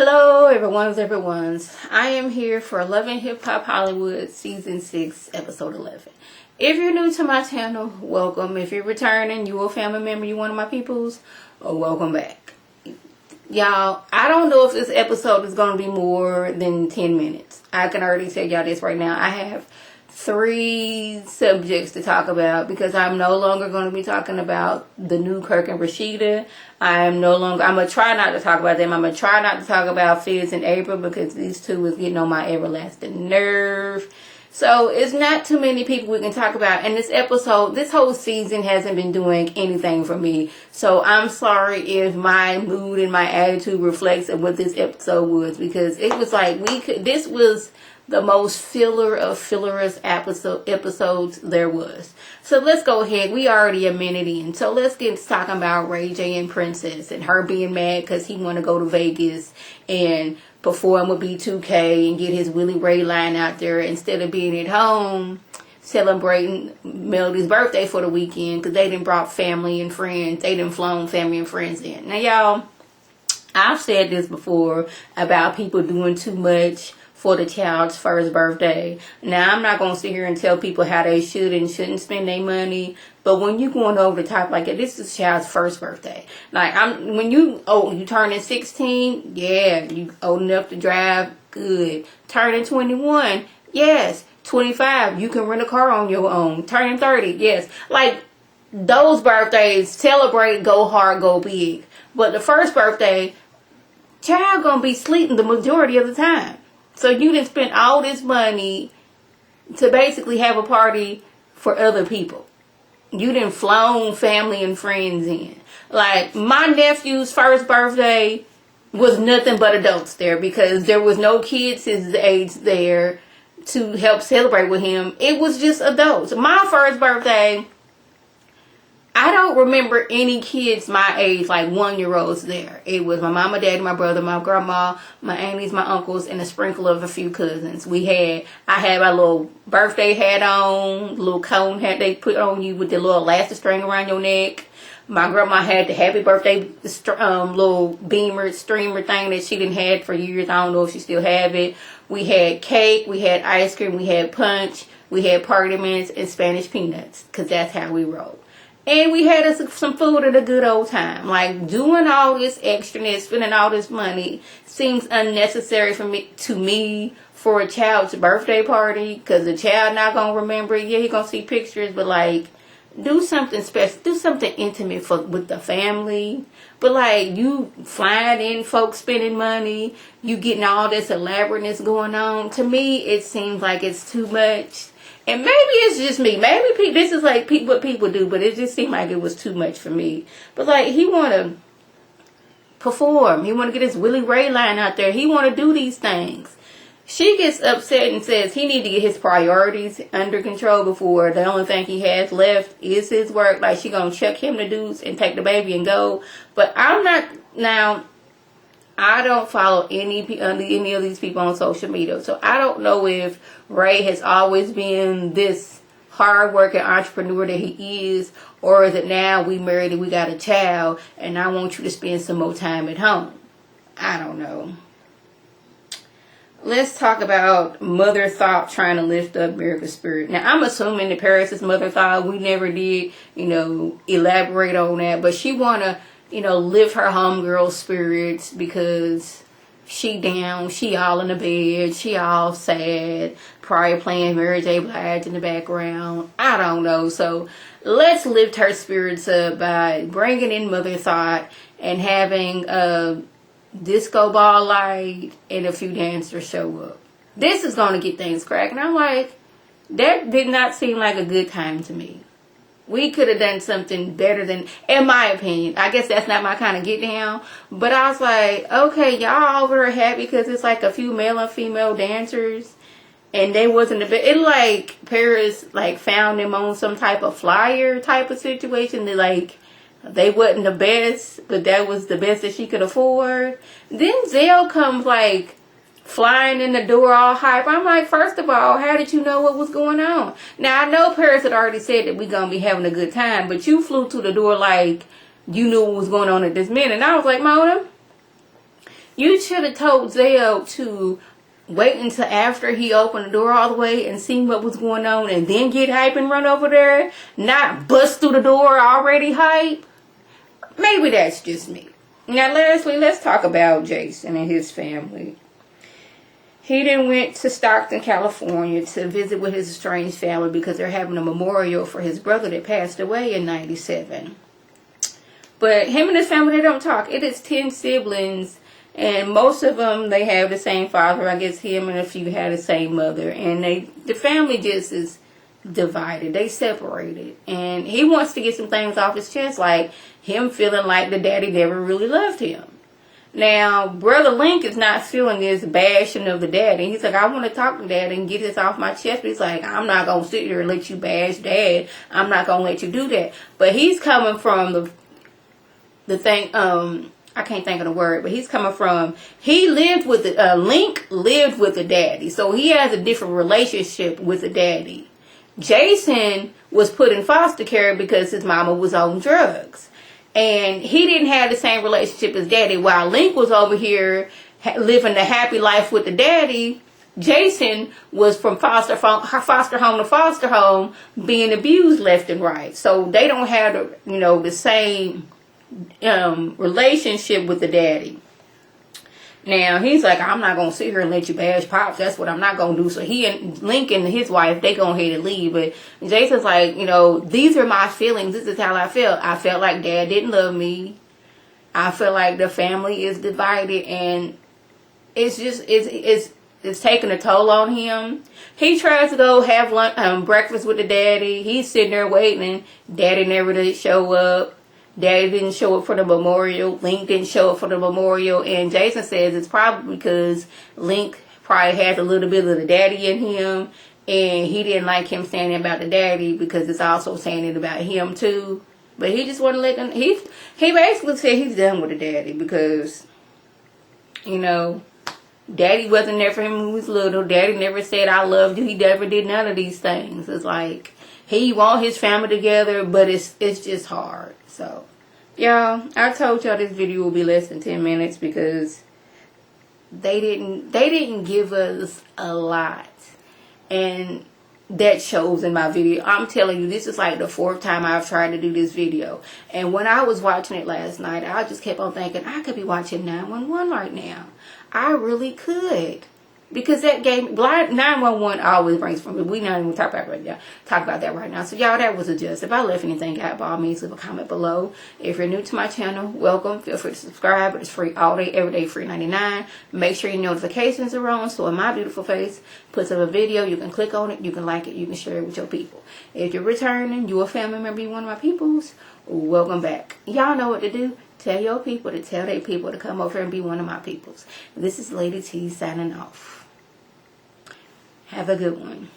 Hello, everyone's. I am here for Love and Hip Hop Hollywood Season 6, Episode 11. If you're new to my channel, welcome. If you're returning, you a family member, you one of my peoples, welcome back. Y'all, I don't know if this episode is going to be more than 10 minutes. I can already tell y'all this right now. I have 3 subjects to talk about because I'm no longer going to be talking about the new Kirk and Rashida. I'm going to try not to talk about them. I'm going to try not to talk about Fizz and April because these two is getting on my everlasting nerve. So it's not too many people we can talk about. And this episode, this whole season hasn't been doing anything for me. So I'm sorry if my mood and my attitude reflects of what this episode was, because it was like this was the most filler of fillerous episodes there was. So let's go ahead. We already a minute in. So let's get to talking about Ray J and Princess and her being mad because he want to go to Vegas and perform with B2K and get his Willie Ray line out there instead of being at home celebrating Melody's birthday for the weekend because they done brought family and friends. They done flown family and friends in. Now, y'all, I've said this before about people doing too much for the child's first birthday. Now, I'm not going to sit here and tell people how they should and shouldn't spend their money, but when you going over the top like that, this is the child's first birthday. Like, you turning 16, yeah, you old enough to drive, good. Turning 21, yes. 25, you can rent a car on your own. Turning 30, yes. Like, those birthdays, celebrate, go hard, go big. But the first birthday, child gonna be sleeping the majority of the time. So you didn't spend all this money to basically have a party for other people. You didn't flown family and friends in. Like, my nephew's first birthday was nothing but adults there because there was no kids his age there to help celebrate with him. It was just adults. My first birthday, I don't remember any kids my age, like 1-year-olds there. It was my mama, daddy, my brother, my grandma, my aunties, my uncles, and a sprinkle of a few cousins. I had my little birthday hat on, little cone hat they put on you with the little elastic string around your neck. My grandma had the happy birthday little beamer, streamer thing that she didn't had for years. I don't know if she still have it. We had cake, we had ice cream, we had punch, we had party mints and Spanish peanuts, because that's how we roll. And we had us some food at a good old time. Like, doing all this extraness, spending all this money seems unnecessary to me for a child's birthday party. Because the child not going to remember it. Yeah, he going to see pictures. But, like, do something special. Do something intimate with the family. But, like, you flying in folks spending money. You getting all this elaborateness going on. To me, it seems like it's too much. And maybe it's just me. Maybe this is like what people do, but it just seemed like it was too much for me. But like, he want to perform. He want to get his Willie Ray line out there. He want to do these things. She gets upset and says he need to get his priorities under control before the only thing he has left is his work. Like, she gonna chuck him the deuce and take the baby and go. But I'm not now. I don't follow any of these people on social media. So I don't know if Ray has always been this hard-working entrepreneur that he is, or is it now we married and we got a child and I want you to spend some more time at home. I don't know. Let's talk about Mother Thought trying to lift up America's spirit. Now, I'm assuming that Paris is Mother Thought. We never did, elaborate on that. But she want to lift her homegirl spirits because she down, she all in the bed, she all sad, probably playing Mary J. Blige in the background. I don't know. So let's lift her spirits up by bringing in Mother Thought and having a disco ball light and a few dancers show up. This is going to get things cracking. I'm like, that did not seem like a good time to me. We could have done something better than, in my opinion. I guess that's not my kind of get down. But I was like, okay, y'all over there happy because it's like a few male and female dancers. And they wasn't the best. It like Paris found them on some type of flyer type of situation. They wasn't the best, but that was the best that she could afford. Then Zell comes flying in the door all hype. I'm like, first of all, how did you know what was going on? Now, I know Paris had already said that we're going to be having a good time, but you flew to the door like you knew what was going on at this minute. And I was like, Mona, You should have told Zell to wait until after he opened the door all the way and see what was going on and then get hype and run over there. Not bust through the door already hype. Maybe that's just me. Now lastly, let's talk about Jason and his family. He then went to Stockton, California to visit with his estranged family because they're having a memorial for his brother that passed away in 97. But him and his family, they don't talk. It is 10 siblings, and most of them, they have the same father. I guess him and a few had the same mother. And the family just is divided. They separated. And he wants to get some things off his chest, like him feeling like the daddy never really loved him. Now, Brother Link is not feeling this bashing of the daddy. He's like, I want to talk to dad and get this off my chest. But he's like, I'm not going to sit here and let you bash dad. I'm not going to let you do that. But he's coming from the thing, I can't think of the word, but he's coming from, he lived with, Link lived with the daddy. So he has a different relationship with the daddy. Jason was put in foster care because his mama was on drugs. And he didn't have the same relationship as daddy. While Link was over here living the happy life with the daddy, Jason was from foster home to foster home being abused left and right. So they don't have the same relationship with the daddy. Now he's like, I'm not gonna sit here and let you bash Pops. That's what I'm not gonna do. So he and Link and his wife, they go ahead and leave. But Jason's like, these are my feelings. This is how I felt. I felt like dad didn't love me. I feel like the family is divided, and it's just it's taking a toll on him. He tries to go have lunch, breakfast with the daddy. He's sitting there waiting. Daddy never did show up. Daddy didn't show up for the memorial. Link didn't show up for the memorial. And Jason says it's probably because Link probably has a little bit of the daddy in him. And he didn't like him saying it about the daddy because it's also saying it about him too. But he just wasn't letting, he basically said he's done with the daddy because, daddy wasn't there for him when he was little. Daddy never said, I loved you. He never did none of these things. It's like, he want his family together, but it's just hard. So, y'all, I told y'all this video will be less than 10 minutes because they didn't give us a lot. And that shows in my video. I'm telling you, this is like the 4th time I've tried to do this video. And when I was watching it last night, I just kept on thinking, I could be watching 911 right now. I really could. Because that game, 911 always brings from me. We not even talk about that right now. So y'all, that was a just. If I left anything out, by all means, leave a comment below. If you're new to my channel, welcome. Feel free to subscribe. It's free all day, every day, free 99. Make sure your notifications are on. So when my beautiful face puts up a video, you can click on it, you can like it, you can share it with your people. If you're returning, you're a family member, you're one of my peoples, welcome back. Y'all know what to do. Tell your people to tell their people to come over and be one of my peoples. This is Lady T signing off. Have a good one.